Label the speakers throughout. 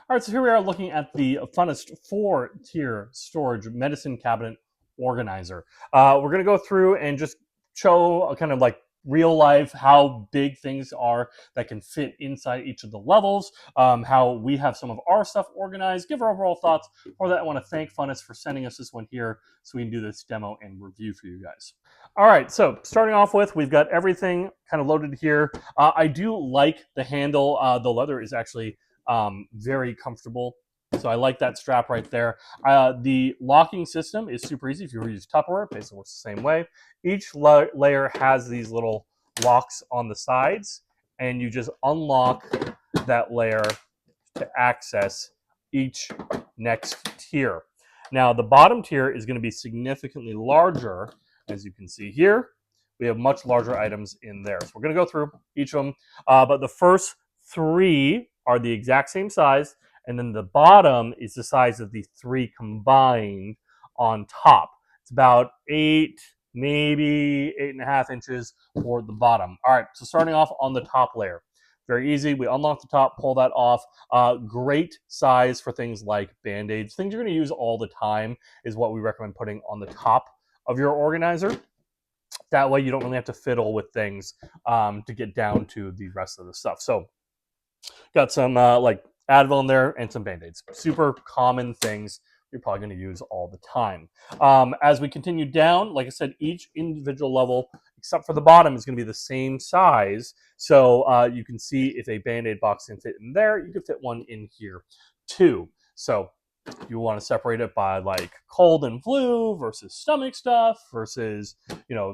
Speaker 1: All right, so here we are looking at the funest four-tier storage medicine cabinet organizer. We're going to go through and just show a kind of like real life how big things are that can fit inside each of the levels, how we have some of our stuff organized, give our overall thoughts. For that, I want to thank Funnest for sending us this one here so we can do this demo and review for you guys. All right, so starting off with, we've got everything kind of loaded here. I do like the handle. The leather is actually very comfortable. So I like that strap right there. The locking system is super easy. If you use Tupperware, basically works the same way. Each layer has these little locks on the sides, and you just unlock that layer to access each next tier. Now, the bottom tier is going to be significantly larger, as you can see here. We have much larger items in there. So we're going to go through each of them. But the first three are the exact same size, and then the bottom is the size of the three combined on top. It's about 8, maybe 8.5 inches for the bottom. All right, so starting off on the top layer. Very easy. We unlock the top, pull that off. Great size for things like Band-Aids. Things you're going to use all the time is what we recommend putting on the top of your organizer. That way you don't really have to fiddle with things to get down to the rest of the stuff. So got some like Advil in there and some Band-Aids. Super common things you're probably going to use all the time. As we continue down, like I said, each individual level, except for the bottom, is going to be the same size. So you can see if a Band-Aid box can fit in there, you can fit one in here too. So you want to separate it by like cold and flu versus stomach stuff versus,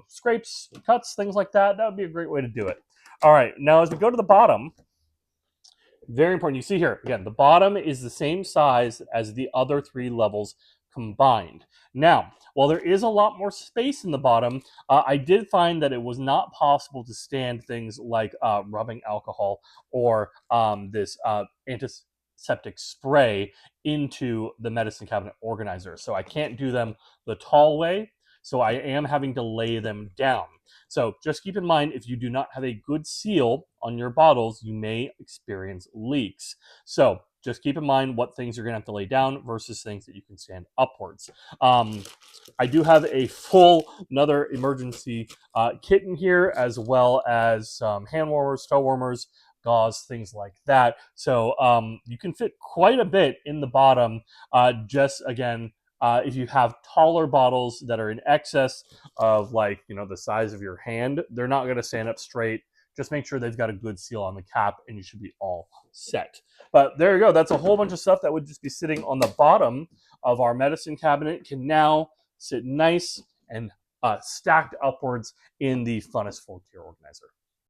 Speaker 1: scrapes, cuts, things like that. That would be a great way to do it. All right, now as we go to the bottom, very important. You see here, again, the bottom is the same size as the other three levels combined. Now, while there is a lot more space in the bottom, I did find that it was not possible to stand things like rubbing alcohol or this antiseptic spray into the medicine cabinet organizer. So I can't do them the tall way. So I am having to lay them down. So just keep in mind, if you do not have a good seal on your bottles, you may experience leaks. So just keep in mind what things you're going to have to lay down versus things that you can stand upwards. I do have a full another emergency kit in here, as well as some hand warmers, toe warmers, gauze, things like that. So you can fit quite a bit in the bottom. Just again, if you have taller bottles that are in excess of the size of your hand, they're not going to stand up straight. Just make sure they've got a good seal on the cap, and you should be all set. But there you go. That's a whole bunch of stuff that would just be sitting on the bottom of our medicine cabinet. Can now sit nice and stacked upwards in the Funnest 4-tier organizer.